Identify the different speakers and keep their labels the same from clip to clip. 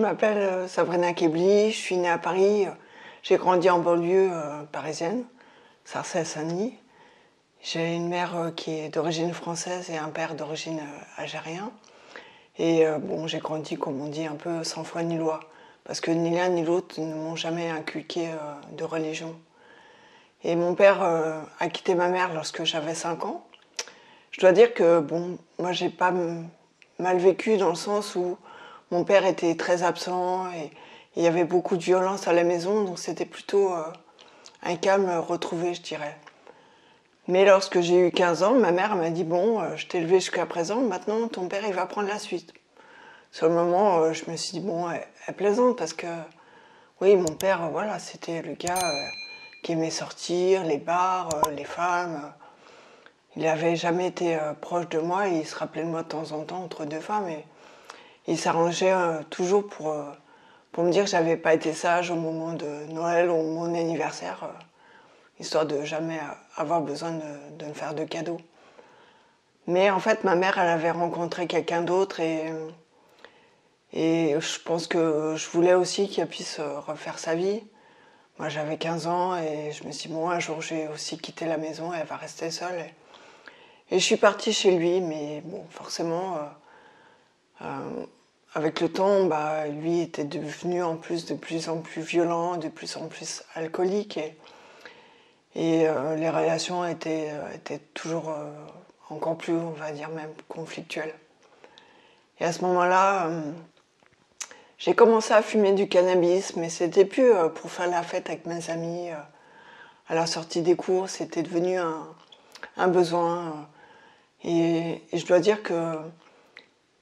Speaker 1: m'appelle Sabrina Kebli, je suis née à Paris, j'ai grandi en banlieue parisienne, Sarcelles-Saint-Denis. J'ai une mère qui est d'origine française et un père d'origine algérien. Et bon, j'ai grandi, comme on dit, un peu sans foi ni loi, parce que ni l'un ni l'autre ne m'ont jamais inculqué de religion. Et mon père a quitté ma mère lorsque j'avais 5 ans. Je dois dire que, bon, moi j'ai pas mal vécu dans le sens où mon père était très absent et il y avait beaucoup de violence à la maison, donc c'était plutôt un calme retrouvé, je dirais. Mais lorsque j'ai eu 15 ans, ma mère m'a dit « Bon, je t'ai élevé jusqu'à présent, maintenant ton père il va prendre la suite ». Sur le moment, je me suis dit « Bon, elle plaisante parce que, oui, mon père, voilà, c'était le gars qui aimait sortir, les bars, les femmes. Il n'avait jamais été proche de moi, il se rappelait de moi de temps en temps entre deux femmes et il s'arrangeait toujours pour me dire que j'avais pas été sage au moment de Noël ou mon anniversaire, histoire de jamais avoir besoin de me faire de cadeaux. Mais en fait, ma mère, elle avait rencontré quelqu'un d'autre et je pense que je voulais aussi qu'elle puisse refaire sa vie. Moi, j'avais 15 ans et je me suis dit, bon, un jour, je vais aussi quitter la maison et elle va rester seule. Et je suis partie chez lui, mais bon, forcément, avec le temps, bah, lui était devenu en plus de plus en plus violent, de plus en plus alcoolique. Et les relations étaient toujours encore plus, on va dire même, conflictuelles. Et à ce moment-là, j'ai commencé à fumer du cannabis, mais c'était plus pour faire la fête avec mes amis. À la sortie des cours, c'était devenu un besoin. Et je dois dire que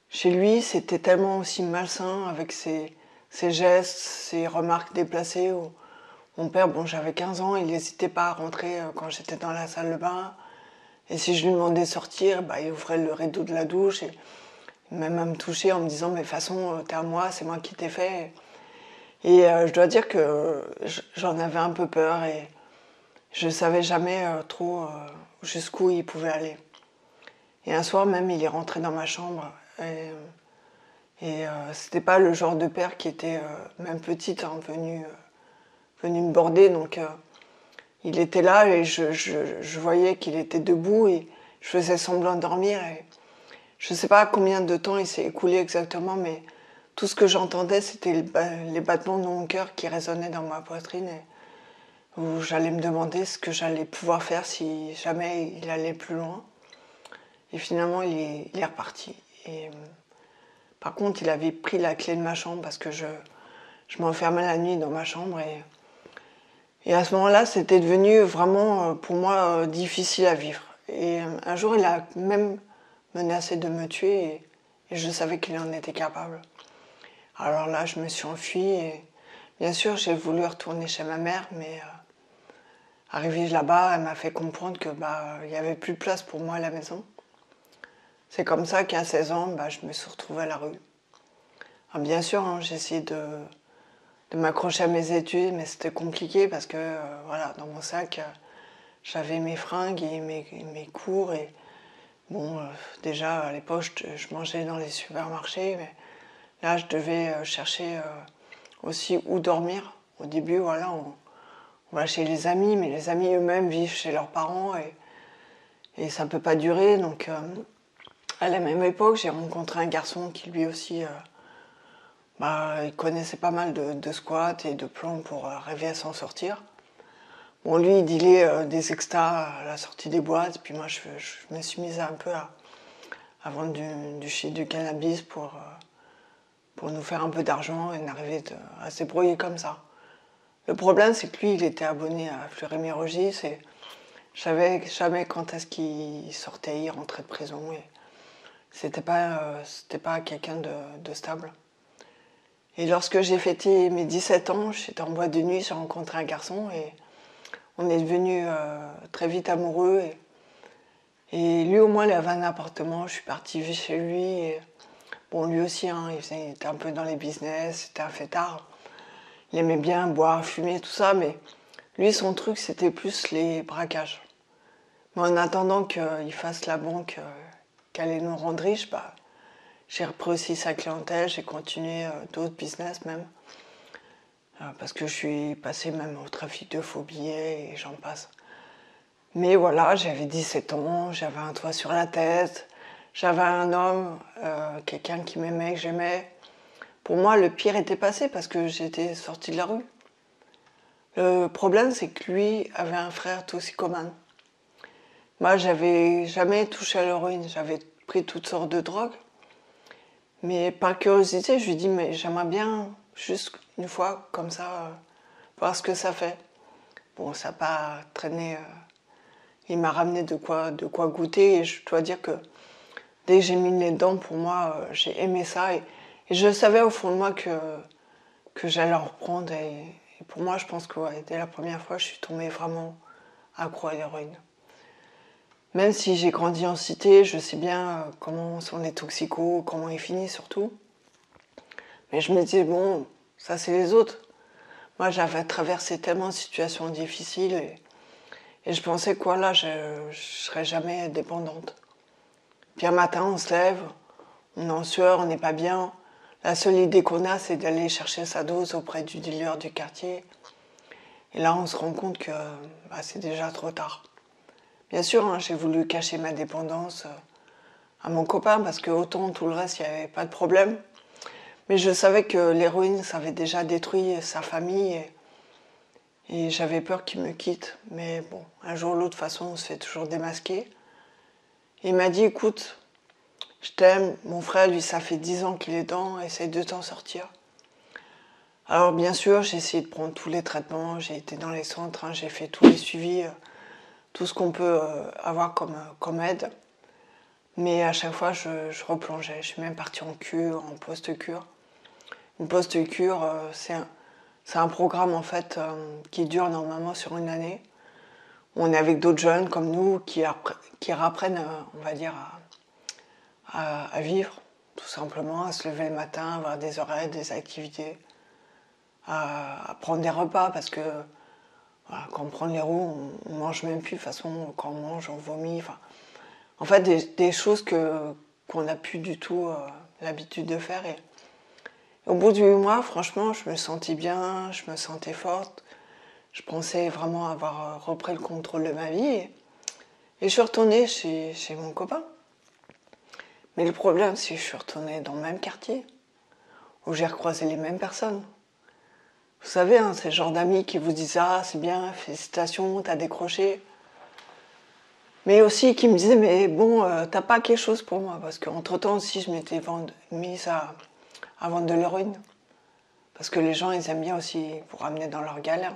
Speaker 1: chez lui, c'était tellement aussi malsain avec ses gestes, ses remarques déplacées. Mon père, bon, j'avais 15 ans, il n'hésitait pas à rentrer quand j'étais dans la salle de bain. Et si je lui demandais de sortir, bah, il ouvrait le rideau de la douche et même à me toucher en me disant « mais de toute façon, t'es à moi, c'est moi qui t'ai fait ». Et je dois dire que j'en avais un peu peur et je ne savais jamais trop jusqu'où il pouvait aller. Et un soir même, il est rentré dans ma chambre et c'était pas le genre de père qui était, même petite, hein, venu me border. Donc il était là et je voyais qu'il était debout et je faisais semblant de dormir. Et je ne sais pas combien de temps il s'est écoulé exactement, mais tout ce que j'entendais, c'était les battements de mon cœur qui résonnaient dans ma poitrine. Et où j'allais me demander ce que j'allais pouvoir faire si jamais il allait plus loin. Et finalement, il est reparti. Et, par contre, il avait pris la clé de ma chambre parce que je m'enfermais la nuit dans ma chambre. Et à ce moment-là, c'était devenu vraiment, pour moi, difficile à vivre. Et un jour, il a même menacé de me tuer et je savais qu'il en était capable. Alors là, je me suis enfuie et bien sûr, j'ai voulu retourner chez ma mère, mais arrivée là-bas, elle m'a fait comprendre que il n'y avait plus de place pour moi à la maison. C'est comme ça qu'à 16 ans, je me suis retrouvée à la rue. Alors bien sûr, hein, j'ai essayé de m'accrocher à mes études, mais c'était compliqué parce que voilà, dans mon sac, j'avais mes fringues et mes cours. Et bon, déjà à l'époque, je mangeais dans les supermarchés, mais là, je devais chercher aussi où dormir. Au début, voilà, on va chez les amis, mais les amis eux-mêmes vivent chez leurs parents et ça ne peut pas durer. Donc, à la même époque, j'ai rencontré un garçon qui lui aussi, il connaissait pas mal de squats et de plans pour rêver à s'en sortir. Bon, lui, il dealait des extas à la sortie des boîtes, puis moi, je me suis mise un peu à vendre du cannabis pour nous faire un peu d'argent et arriver à se débrouiller comme ça. Le problème, c'est que lui, il était abonné à Fleury-Mérogis et je savais jamais quand est-ce qu'il sortait, il rentrait de prison. Et c'était pas quelqu'un de stable. Et lorsque j'ai fêté mes 17 ans, j'étais en boîte de nuit, j'ai rencontré un garçon et on est devenus très vite amoureux. Et lui, au moins, il avait un appartement, je suis partie vivre chez lui. Et bon, lui aussi, hein, il était un peu dans les business, c'était un fêtard. Il aimait bien boire, fumer, tout ça, mais lui, son truc, c'était plus les braquages. Mais en attendant qu'il fasse la banque qui allait nous rendre riches, J'ai repris aussi sa clientèle, j'ai continué d'autres business même. Parce que je suis passée même au trafic de faux billets et j'en passe. Mais voilà, j'avais 17 ans, j'avais un toit sur la tête, j'avais un homme, quelqu'un qui m'aimait, que j'aimais. Pour moi, le pire était passé parce que j'étais sortie de la rue. Le problème, c'est que lui avait un frère toxicomane. Moi, j'avais jamais touché à l'héroïne, j'avais pris toutes sortes de drogues. Mais par curiosité, je lui dis, mais j'aimerais bien, juste une fois, comme ça, voir ce que ça fait. Bon, ça n'a pas traîné. Il m'a ramené de quoi goûter et je dois dire que dès que j'ai mis les dents, pour moi, j'ai aimé ça. Et je savais au fond de moi que j'allais en reprendre. Et pour moi, je pense que dès la première fois, je suis tombée vraiment accro à l'héroïne. Même si j'ai grandi en cité, je sais bien comment sont les toxicos, comment ils finissent surtout. Mais je me disais, bon, ça c'est les autres. Moi, j'avais traversé tellement de situations difficiles et je pensais que voilà, je ne serais jamais dépendante. Puis un matin, on se lève, on est en sueur, on n'est pas bien. La seule idée qu'on a, c'est d'aller chercher sa dose auprès du dealer du quartier. Et là, on se rend compte que c'est déjà trop tard. Bien sûr, hein, j'ai voulu cacher ma dépendance à mon copain parce que autant tout le reste, il n'y avait pas de problème. Mais je savais que l'héroïne, ça avait déjà détruit sa famille et j'avais peur qu'il me quitte. Mais bon, un jour ou l'autre, de toute façon, on se fait toujours démasquer. Et il m'a dit, écoute, je t'aime, mon frère, lui, ça fait 10 ans qu'il est dedans, essaye de t'en sortir. Alors bien sûr, j'ai essayé de prendre tous les traitements, j'ai été dans les centres, hein, j'ai fait tous les suivis, tout ce qu'on peut avoir comme aide. Mais à chaque fois, je replongeais. Je suis même partie en cure, en post-cure. Une post-cure, c'est un programme en fait qui dure normalement sur une année. On est avec d'autres jeunes comme nous qui apprennent, on va dire, à vivre, tout simplement, à se lever le matin, avoir des horaires, des activités, à prendre des repas parce que voilà, quand on prend les roues, on mange même plus. De toute façon, quand on mange, on vomit. Enfin, en fait, des choses qu'on n'a plus du tout l'habitude de faire. Et au bout de 8 mois, franchement, je me sentais bien, je me sentais forte. Je pensais vraiment avoir repris le contrôle de ma vie. Et je suis retournée chez mon copain. Mais le problème, c'est que je suis retournée dans le même quartier, où j'ai recroisé les mêmes personnes. Vous savez, hein, c'est le genre d'amis qui vous disent « Ah, c'est bien, félicitations, t'as décroché ». Mais aussi qui me disaient « Mais bon, t'as pas quelque chose pour moi ?» Parce qu'entre-temps aussi, je m'étais mise à vendre de l'héroïne. Parce que les gens, ils aiment bien aussi vous ramener dans leur galère.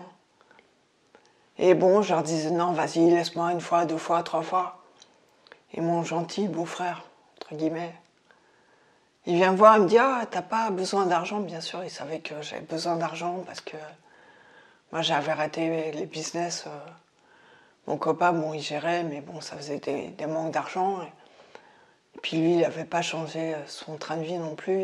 Speaker 1: Et bon, je leur disais « Non, vas-y, laisse-moi une fois, 2 fois, 3 fois. » Et mon gentil beau-frère, entre guillemets, il vient me voir, il me dit « Ah, t'as pas besoin d'argent ?» Bien sûr, il savait que j'avais besoin d'argent parce que moi, j'avais arrêté les business. Mon copain, bon, il gérait, mais bon, ça faisait des manques d'argent. Et puis lui, il n'avait pas changé son train de vie non plus.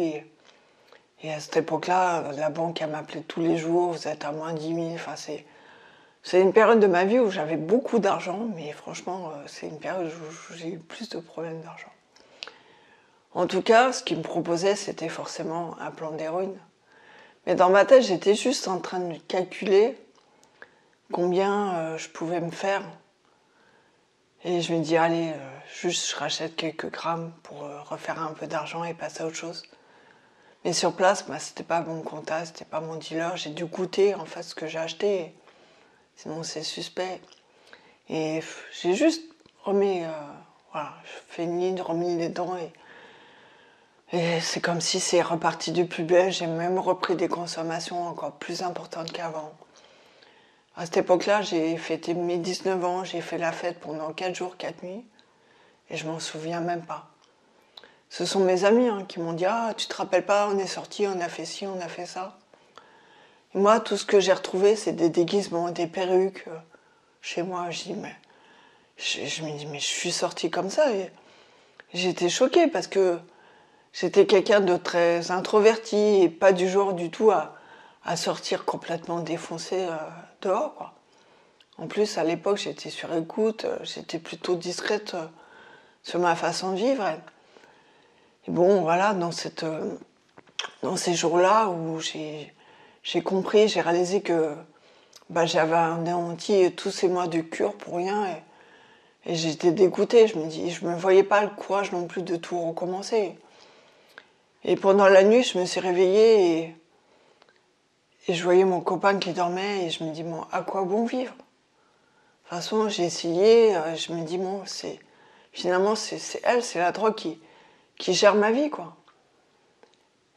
Speaker 1: Et à cette époque-là, la banque, elle m'appelait tous les jours, vous êtes à moins 10 000. Enfin, c'est une période de ma vie où j'avais beaucoup d'argent, mais franchement, c'est une période où j'ai eu plus de problèmes d'argent. En tout cas, ce qu'il me proposait, c'était forcément un plan d'héroïne. Mais dans ma tête, j'étais juste en train de calculer combien je pouvais me faire. Et je me dis, allez, juste je rachète quelques grammes pour refaire un peu d'argent et passer à autre chose. Mais sur place, c'était pas mon comptable, c'était pas mon dealer. J'ai dû goûter en fait ce que j'ai acheté. Sinon, c'est suspect. Et j'ai juste remis, voilà, fait une ligne, remis les dents et c'est comme si c'est reparti du plus belle. J'ai même repris des consommations encore plus importantes qu'avant. À cette époque-là, j'ai fêté mes 19 ans, j'ai fait la fête pendant 4 jours, 4 nuits, et je m'en souviens même pas. Ce sont mes amis qui m'ont dit « Ah, tu te rappelles pas, on est sortis, on a fait ci, on a fait ça. » Et moi, tout ce que j'ai retrouvé, c'est des déguisements, des perruques chez moi. Je me dis « Mais je suis sortie comme ça ?» et j'étais choquée parce que j'étais quelqu'un de très introverti et pas du genre du tout à sortir complètement défoncé dehors, quoi. En plus, à l'époque, j'étais sur écoute, j'étais plutôt discrète sur ma façon de vivre. Et bon, voilà, dans ces jours-là où j'ai compris, j'ai réalisé que j'avais anéanti tous ces mois de cure pour rien. Et j'étais dégoûtée. Je me voyais pas le courage non plus de tout recommencer. Et pendant la nuit, je me suis réveillée et je voyais mon copain qui dormait et je me dis, bon, à quoi bon vivre? De toute façon, j'ai essayé, je me dis, bon, finalement, c'est elle, c'est la drogue qui gère ma vie, quoi.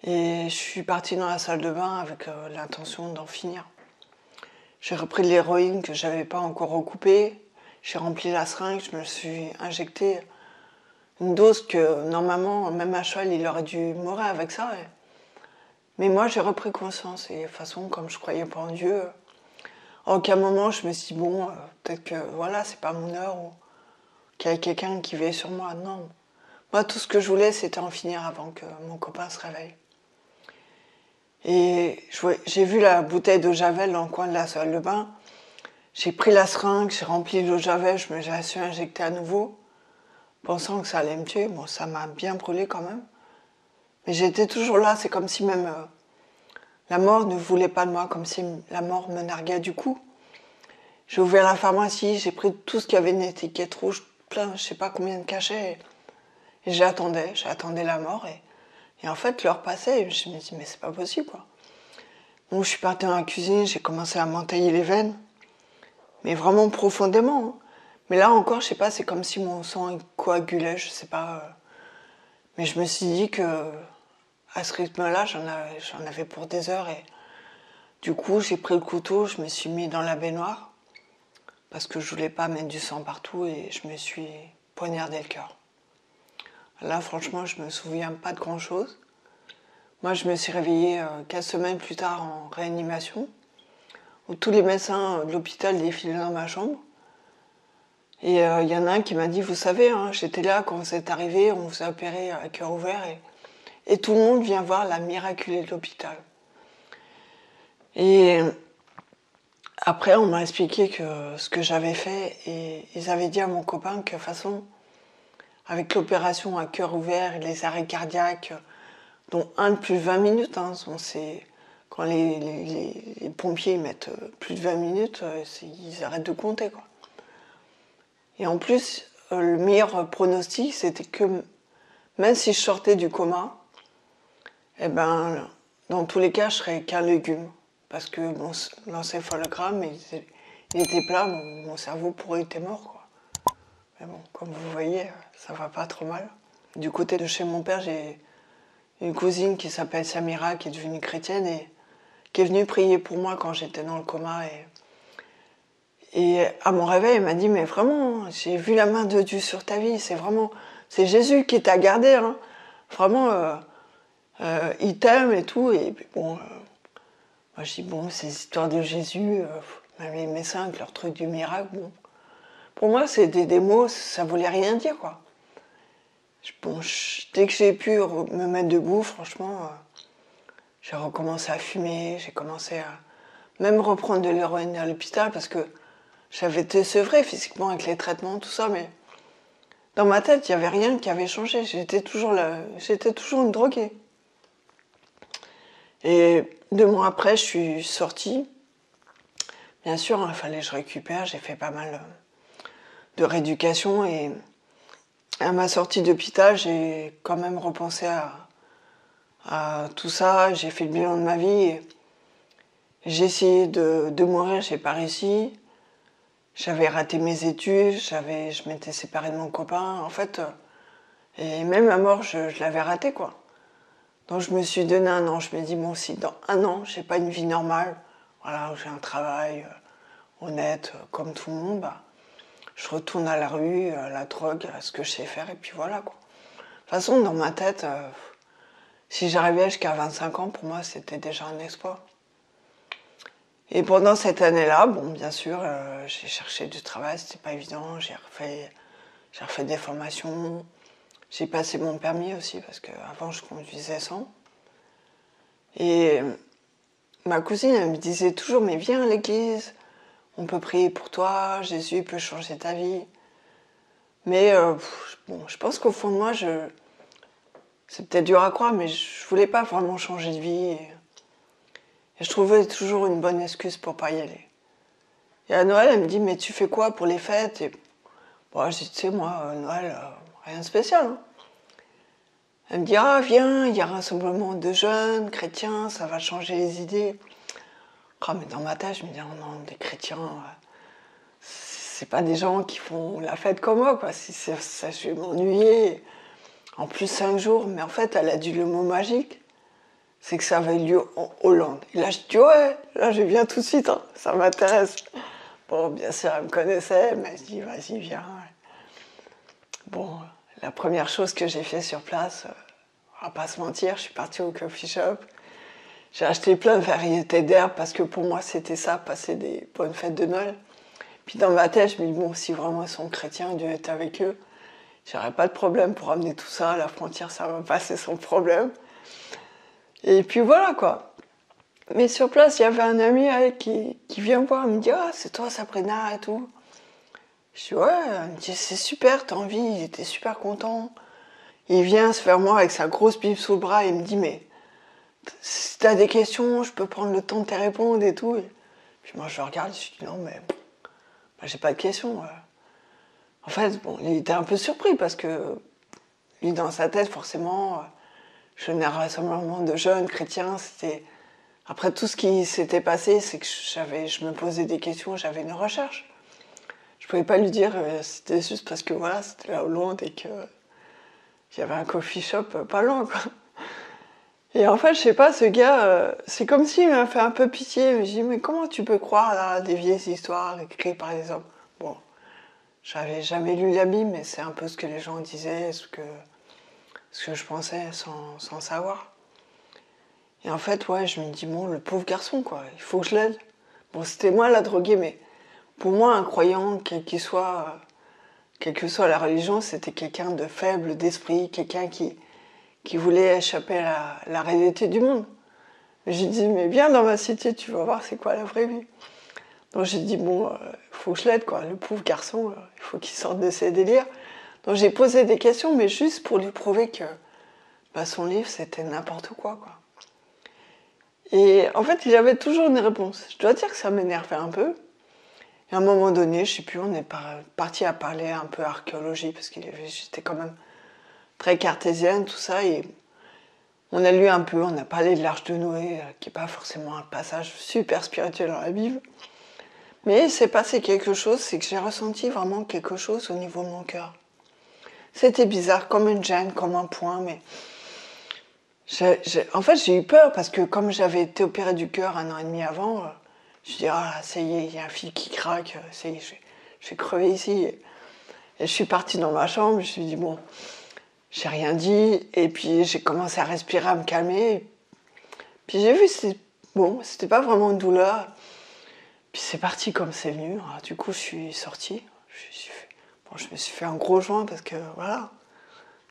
Speaker 1: Et je suis partie dans la salle de bain avec l'intention d'en finir. J'ai repris de l'héroïne que j'avais pas encore recoupée. J'ai rempli la seringue, je me suis injecté une dose que normalement, même à cheval, il aurait dû mourir avec ça. Mais moi, j'ai repris conscience. Et de toute façon, comme je croyais pas en Dieu, à aucun moment je me suis dit, bon, peut-être que voilà, c'est pas mon heure ou qu'il y a quelqu'un qui veille sur moi. Non. Moi, tout ce que je voulais, c'était en finir avant que mon copain se réveille. Et j'ai vu la bouteille d'eau javel dans le coin de la salle de bain. J'ai pris la seringue, j'ai rempli l'eau javel, je me suis injecté à nouveau, pensant que ça allait me tuer. Bon, ça m'a bien brûlé quand même. Mais j'étais toujours là, c'est comme si même la mort ne voulait pas de moi, comme si la mort me narguait du coup. J'ai ouvert la pharmacie, j'ai pris tout ce qui avait une étiquette rouge, plein, je sais pas combien de cachets. Et j'attendais la mort. Et en fait, l'heure passait et je me dis, mais c'est pas possible, quoi. Donc je suis partie dans la cuisine, j'ai commencé à m'entailler les veines. Mais vraiment profondément. Hein. Mais là encore, je sais pas, c'est comme si mon sang coagulait, je sais pas. Mais je me suis dit que à ce rythme-là, j'en avais pour des heures. Et du coup, j'ai pris le couteau, je me suis mis dans la baignoire. Parce que je voulais pas mettre du sang partout et je me suis poignardé le cœur. Là, franchement, je me souviens pas de grand-chose. Moi, je me suis réveillée 15 semaines plus tard en réanimation, où tous les médecins de l'hôpital défilaient dans ma chambre. Et il y en a un qui m'a dit, vous savez, hein, j'étais là quand vous êtes arrivé, on vous a opéré à cœur ouvert et tout le monde vient voir la miraculée de l'hôpital. Et après, on m'a expliqué que ce que j'avais fait et ils avaient dit à mon copain que de toute façon, avec l'opération à cœur ouvert et les arrêts cardiaques, dont un de plus de 20 minutes, hein, c'est quand les pompiers mettent plus de 20 minutes, ils arrêtent de compter, quoi. Et en plus, le meilleur pronostic, c'était que même si je sortais du coma, eh ben, dans tous les cas, je serais qu'un légume. Parce que l'encéphalogramme, il était plat, mon cerveau pourrait être mort, quoi. Mais bon, comme vous voyez, ça va pas trop mal. Du côté de chez mon père, j'ai une cousine qui s'appelle Samira, qui est devenue chrétienne et qui est venue prier pour moi quand j'étais dans le coma. Et à mon réveil, elle m'a dit, mais vraiment, j'ai vu la main de Dieu sur ta vie, c'est Jésus qui t'a gardé, hein. Vraiment, il t'aime et tout. Et puis bon, moi je dis, bon, ces histoires de Jésus, même les médecins avec leur truc du miracle, bon. Pour moi, c'était des mots, ça voulait rien dire, quoi. Bon, dès que j'ai pu me mettre debout, franchement, j'ai recommencé à fumer, j'ai commencé à même reprendre de l'héroïne à l'hôpital parce que j'avais été sevrée physiquement avec les traitements, tout ça, mais dans ma tête, il n'y avait rien qui avait changé. J'étais toujours une droguée. Et 2 mois après, je suis sortie. Bien sûr, il fallait que je récupère. J'ai fait pas mal de rééducation. Et à ma sortie d'hôpital, j'ai quand même repensé à tout ça. J'ai fait le bilan de ma vie. Et j'ai essayé de mourir, j'ai pas réussi. J'avais raté mes études, je m'étais séparée de mon copain, en fait, et même à mort, je l'avais raté, quoi. Donc je me suis donné 1 an, je me dis, bon, si dans 1 an, j'ai pas une vie normale, voilà, j'ai un travail honnête, comme tout le monde, je retourne à la rue, à la drogue, à ce que je sais faire, et puis voilà, quoi. De toute façon, dans ma tête, si j'arrivais jusqu'à 25 ans, pour moi, c'était déjà un exploit. Et pendant cette année-là, bon, bien sûr, j'ai cherché du travail, c'était pas évident. J'ai refait des formations. J'ai passé mon permis aussi parce qu'avant je conduisais sans. Et ma cousine, elle me disait toujours, mais viens à l'église, on peut prier pour toi, Jésus peut changer ta vie. Mais bon, je pense qu'au fond de moi, c'est peut-être dur à croire, mais je voulais pas vraiment changer de vie. Et je trouvais toujours une bonne excuse pour pas y aller. Et à Noël, elle me dit, mais tu fais quoi pour les fêtes? Et bon, je dis, tu sais, moi, Noël, rien de spécial. Hein. Elle me dit, ah, viens, il y a un rassemblement de jeunes chrétiens, ça va changer les idées. Ah, mais dans ma tête, je me dis, oh non, des chrétiens, c'est pas des gens qui font la fête comme moi, quoi. Si c'est ça, je vais m'ennuyer. En plus, 5 jours, mais en fait, elle a dit le mot magique, c'est que ça avait lieu en Hollande. Et là, je dis, ouais, là, je viens tout de suite, hein, ça m'intéresse. Bon, bien sûr, elle me connaissait, mais je dis, vas-y, viens. Bon, la première chose que j'ai fait sur place, on va pas se mentir, je suis partie au coffee shop. J'ai acheté plein de variétés d'herbes parce que pour moi, c'était ça, passer des bonnes fêtes de Noël. Puis dans ma tête, je me dis, bon, si vraiment ils sont chrétiens, Dieu est avec eux, j'aurais pas de problème pour amener tout ça à la frontière, ça va passer sans problème. Et puis voilà, quoi. Mais sur place, il y avait un ami qui vient me voir, il me dit, ah, c'est toi Sabrina et tout. Je dis, ouais, il me dit, c'est super, t'as envie, il était super content. Il vient se faire moi avec sa grosse Bible sous le bras et il me dit, mais si t'as des questions, je peux prendre le temps de te répondre et tout. Et puis moi, je le regarde, je dis, non, mais bah, j'ai pas de questions. En fait, bon, il était un peu surpris parce que lui, dans sa tête, forcément, je venais à un rassemblement de jeunes chrétiens. C'était... Après tout ce qui s'était passé, c'est que je me posais des questions, j'avais une recherche. Je pouvais pas lui dire, c'était juste parce que voilà, c'était la Hollande et qu'il y avait un coffee shop pas loin, quoi. Et en fait, je sais pas, ce gars, c'est comme s'il m'a fait un peu pitié. Je me dis, mais comment tu peux croire à des vieilles histoires écrites par les hommes? Bon, j'avais jamais lu la Bible, mais c'est un peu ce que les gens disaient, ce que je pensais sans savoir. Et en fait, ouais, je me dis, bon, le pauvre garçon, quoi, il faut que je l'aide. Bon, c'était moi la droguée, mais pour moi, un croyant, quelle que soit la religion, c'était quelqu'un de faible d'esprit, quelqu'un qui voulait échapper à la réalité du monde. J'ai dit, mais viens dans ma cité, tu vas voir c'est quoi la vraie vie. Donc j'ai dit, bon, faut que je l'aide, quoi. Le pauvre garçon, il faut qu'il sorte de ses délires. Donc j'ai posé des questions, mais juste pour lui prouver que bah, son livre, c'était n'importe quoi, quoi. Et en fait, il avait toujours une réponse. Je dois dire que ça m'énervait un peu. Et à un moment donné, je sais plus, on est parti à parler un peu archéologie, parce qu'il j'étais quand même très cartésienne, tout ça, et on a lu un peu, on a parlé de l'Arche de Noé, qui n'est pas forcément un passage super spirituel dans la Bible. Mais il s'est passé quelque chose, c'est que j'ai ressenti vraiment quelque chose au niveau de mon cœur. C'était bizarre, comme une gêne, comme un point, mais... En fait, j'ai eu peur, parce que comme j'avais été opérée du cœur 1 an et demi avant, je me dis, ah, ça y est, il y a un fil qui craque, ça y est, je vais crever ici. Et je suis partie dans ma chambre, je me suis dit, bon... J'ai rien dit, et puis j'ai commencé à respirer, à me calmer. Puis j'ai vu, c'était pas vraiment une douleur. Puis c'est parti comme c'est venu. Alors, du coup, je suis sortie. Je me suis fait un gros joint parce que, voilà,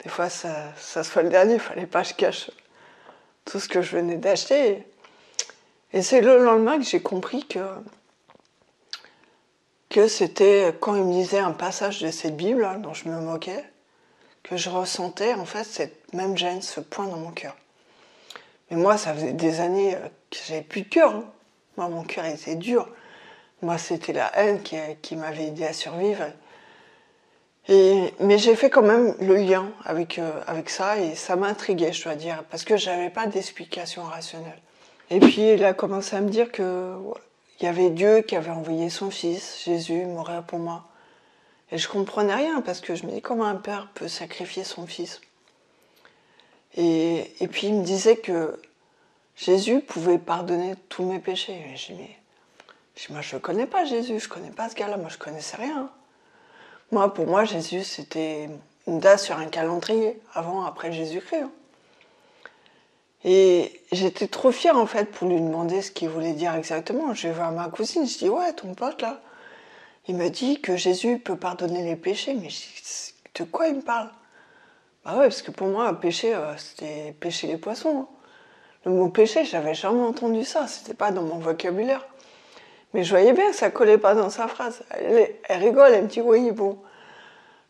Speaker 1: des fois, ça soit le dernier. Il fallait pas que je cache tout ce que je venais d'acheter. Et c'est le lendemain que j'ai compris que c'était, quand il me disait un passage de cette Bible, là, dont je me moquais, que je ressentais en fait cette même gêne, ce point dans mon cœur. Mais moi, ça faisait des années que j'avais plus de cœur. Hein. Moi, mon cœur était dur. Moi, c'était la haine qui m'avait aidé à survivre. Mais j'ai fait quand même le lien avec ça et ça m'intriguait, je dois dire, parce que j'avais pas d'explication rationnelle. Et puis, il a commencé à me dire que il y avait Dieu qui avait envoyé son fils, Jésus, mourir pour moi. Et je comprenais rien, parce que je me dis comment un père peut sacrifier son fils. Et puis il me disait que Jésus pouvait pardonner tous mes péchés. Et je dis, moi je ne connais pas Jésus, je ne connais pas ce gars-là, moi je ne connaissais rien. Pour moi, Jésus c'était une date sur un calendrier, avant, après Jésus-Christ. Et j'étais trop fière en fait pour lui demander ce qu'il voulait dire exactement. Je vais voir ma cousine, je dis, ouais, ton pote là, il me dit que Jésus peut pardonner les péchés, mais de quoi il me parle? Bah ouais, parce que pour moi, péché, c'était pêcher les poissons. Hein. Le mot péché, j'avais jamais entendu ça, c'était pas dans mon vocabulaire. Mais je voyais bien que ça collait pas dans sa phrase. Elle rigole, elle me dit, oui, bon,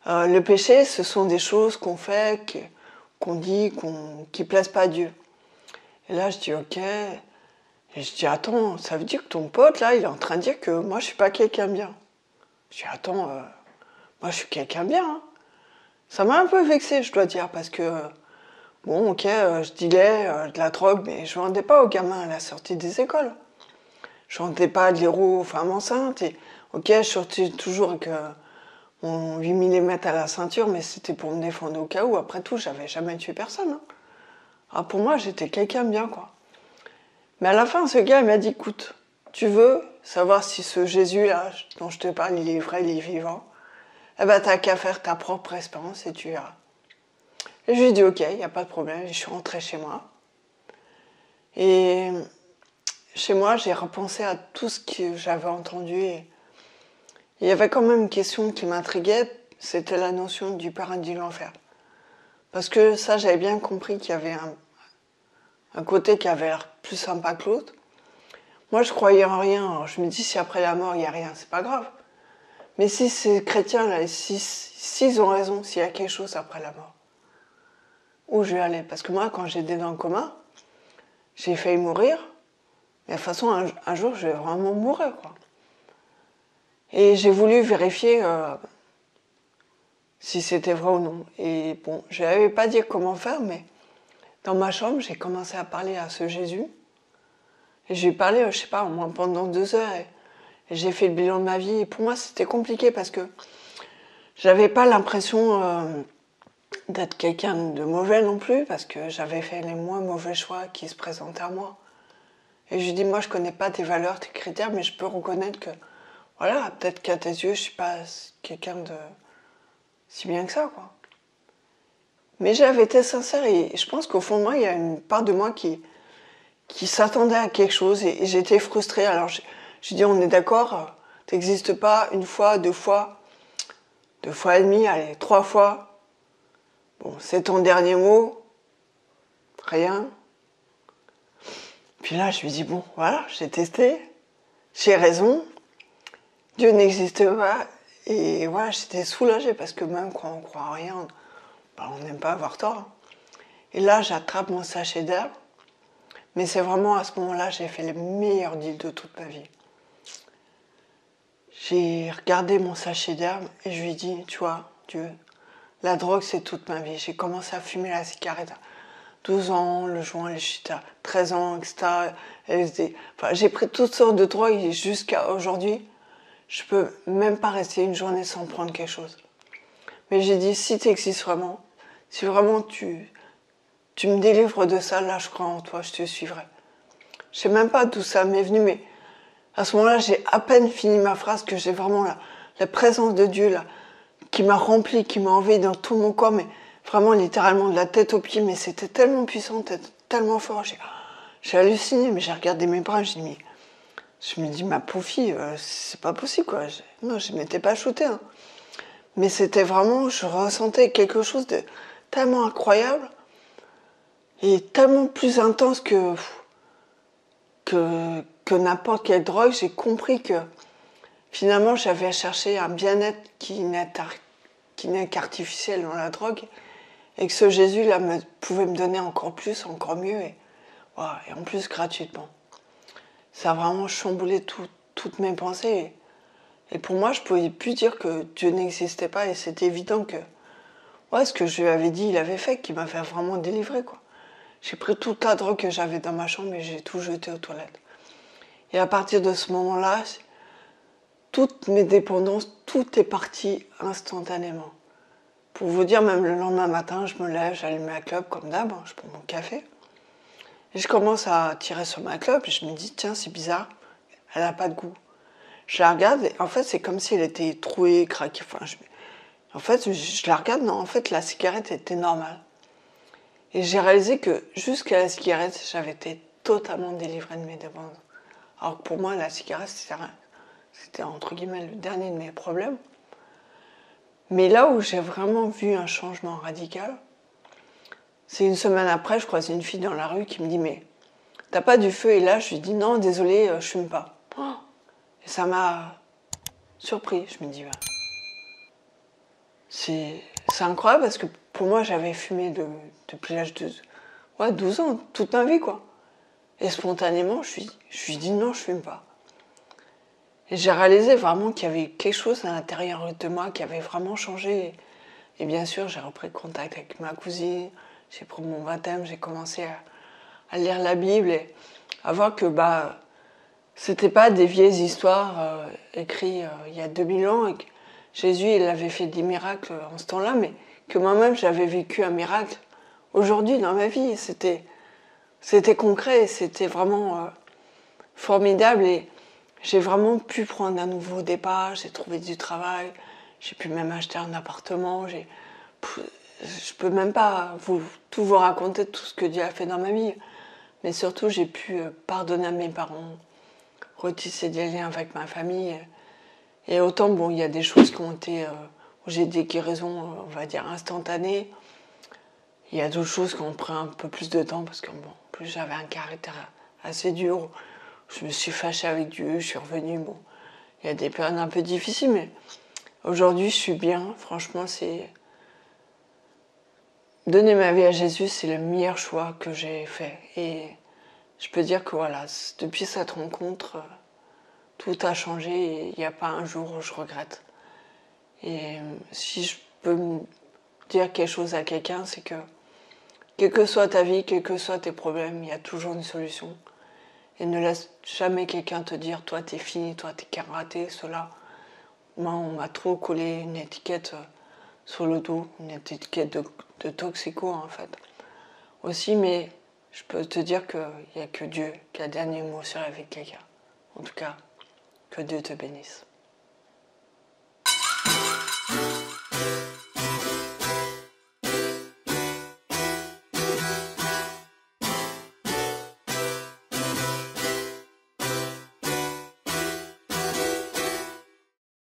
Speaker 1: le péché, ce sont des choses qu'on fait qu'on dit qui plaisent pas à Dieu. Et là, je dis ok. Et je dis attends, ça veut dire que ton pote là, il est en train de dire que moi je suis pas quelqu'un de bien. Je dis attends, moi je suis quelqu'un de bien. Hein. Ça m'a un peu vexée, je dois dire, parce que bon, ok, je dealais de la drogue, mais je vendais pas aux gamins à la sortie des écoles. Je vendais pas de l'héros aux femmes enceintes. Et ok, je sortais toujours avec mon 8 mm à la ceinture, mais c'était pour me défendre au cas où. Après tout, j'avais jamais tué personne. Hein. Alors pour moi, j'étais quelqu'un de bien, quoi. Mais à la fin, ce gars, il m'a dit, écoute, tu veux savoir si ce Jésus-là, dont je te parle, il est vrai, il est vivant, eh ben, t'as qu'à faire ta propre expérience et tu verras. Et je lui ai dit, ok, il n'y a pas de problème. Je suis rentrée chez moi. Et chez moi, j'ai repensé à tout ce que j'avais entendu. Et il y avait quand même une question qui m'intriguait, c'était la notion du paradis et de l'enfer. Parce que ça, j'avais bien compris qu'il y avait un côté qui avait l'air plus sympa que l'autre. Moi, je croyais en rien. Alors, je me dis, si après la mort, il n'y a rien, c'est pas grave. Mais si ces chrétiens-là, s'ils ont raison, s'il y a quelque chose après la mort, où je vais aller? Parce que moi, quand j'étais dans le coma, j'ai failli mourir. Mais de toute façon, un jour, je vais vraiment mourir, quoi. Et j'ai voulu vérifier si c'était vrai ou non. Et bon, je n'avais pas dit comment faire, mais dans ma chambre, j'ai commencé à parler à ce Jésus. Et j'ai parlé, je sais pas, au moins pendant 2 heures. Et j'ai fait le bilan de ma vie. Et pour moi, c'était compliqué parce que j'avais pas l'impression d'être quelqu'un de mauvais non plus, parce que j'avais fait les moins mauvais choix qui se présentaient à moi. Et je lui dis, moi, je connais pas tes valeurs, tes critères, mais je peux reconnaître que, voilà, peut-être qu'à tes yeux, je suis pas quelqu'un de si bien que ça, quoi. Mais j'avais été sincère et je pense qu'au fond de moi, il y a une part de moi qui s'attendait à quelque chose et j'étais frustrée. Alors, je dis, on est d'accord, t'existes pas une fois, 2 fois et demi, allez, 3 fois. Bon, c'est ton dernier mot, rien. Puis là, je lui dis, bon, voilà, j'ai testé, j'ai raison, Dieu n'existe pas. Et voilà, j'étais soulagée parce que même quand on croit en rien, on n'aime pas avoir tort. Et là, j'attrape mon sachet d'herbe. Mais c'est vraiment à ce moment-là, j'ai fait les meilleurs deals de toute ma vie. J'ai regardé mon sachet d'herbe et je lui ai dit, tu vois, Dieu, la drogue, c'est toute ma vie. J'ai commencé à fumer la cigarette à 12 ans, le joint, les shit à 13 ans, etc. LSD. Enfin, j'ai pris toutes sortes de drogues et jusqu'à aujourd'hui, je peux même pas rester une journée sans prendre quelque chose. Mais j'ai dit, si tu existes vraiment, si vraiment tu me délivres de ça, là je crois en toi, je te suivrai. Je sais même pas d'où ça m'est venu, mais à ce moment-là, j'ai à peine fini ma phrase que j'ai vraiment la présence de Dieu là, qui m'a rempli, qui m'a envahi dans tout mon corps, mais vraiment littéralement de la tête aux pieds, mais c'était tellement puissant, tellement fort. J'ai halluciné, mais j'ai regardé mes bras, je me dis, ma pauvre fille, c'est pas possible quoi. Non, je m'étais pas shootée. Hein. Mais c'était vraiment, je ressentais quelque chose de tellement incroyable et tellement plus intense que n'importe quelle drogue. J'ai compris que finalement j'avais à chercher un bien-être qui n'est qu'artificiel dans la drogue et que ce Jésus là pouvait me donner encore plus, encore mieux et en plus gratuitement. Ça a vraiment chamboulé toutes mes pensées. Et pour moi, je ne pouvais plus dire que Dieu n'existait pas et c'était évident que ce que je lui avais dit, il avait fait, qu'il m'avait vraiment délivré, quoi. J'ai pris toute la drogue que j'avais dans ma chambre et j'ai tout jeté aux toilettes. Et à partir de ce moment-là, toutes mes dépendances, tout est parti instantanément. Pour vous dire, même le lendemain matin, je me lève, j'allume ma clope comme d'hab, je prends mon café. Et je commence à tirer sur ma clope et je me dis, tiens, c'est bizarre, elle n'a pas de goût. Je la regarde et en fait, c'est comme si elle était trouée, craquée. Enfin, en fait, je la regarde, non, en fait, la cigarette était normale. Et j'ai réalisé que jusqu'à la cigarette, j'avais été totalement délivrée de mes dépendances. Alors que pour moi, la cigarette, c'était entre guillemets le dernier de mes problèmes. Mais là où j'ai vraiment vu un changement radical, c'est une semaine après, je croise une fille dans la rue qui me dit « Mais t'as pas du feu ?» Et là, je lui dis « Non, désolée, je fume pas. » Et ça m'a surpris. Je me dis « C'est c'est incroyable parce que pour moi, j'avais fumé depuis l'âge de 12 ans, toute ma vie, quoi. Et spontanément, je suis dit non, je fume pas. Et j'ai réalisé vraiment qu'il y avait quelque chose à l'intérieur de moi qui avait vraiment changé. Et bien sûr, j'ai repris contact avec ma cousine, j'ai pris mon baptême, j'ai commencé à lire la Bible et à voir que c'était pas des vieilles histoires écrites il y a 2000 ans et que Jésus il avait fait des miracles en ce temps-là, mais que moi-même j'avais vécu un miracle aujourd'hui dans ma vie. C'était concret, c'était vraiment formidable et j'ai vraiment pu prendre un nouveau départ, j'ai trouvé du travail, j'ai pu même acheter un appartement, je peux même pas tout vous raconter tout ce que Dieu a fait dans ma vie, mais surtout j'ai pu pardonner à mes parents, retisser des liens avec ma famille. Et autant, bon, il y a des choses qui ont été, où j'ai des guérisons, on va dire, instantanées. Il y a d'autres choses qui ont pris un peu plus de temps parce que, bon, en plus j'avais un caractère assez dur. Je me suis fâchée avec Dieu, je suis revenue, bon. Il y a des périodes un peu difficiles, mais aujourd'hui je suis bien. Franchement, donner ma vie à Jésus, c'est le meilleur choix que j'ai fait. Et je peux dire que voilà, depuis cette rencontre, tout a changé et il n'y a pas un jour où je regrette. Et si je peux dire quelque chose à quelqu'un, c'est que quelle que soit ta vie, quels que soient tes problèmes, il y a toujours une solution. Et ne laisse jamais quelqu'un te dire toi t'es fini, toi t'es raté, cela. Moi on m'a trop collé une étiquette sur le dos, une étiquette de toxico en fait. Aussi, mais je peux te dire qu'il n'y a que Dieu qui a le dernier mot sur la vie de quelqu'un. En tout cas, que Dieu te bénisse.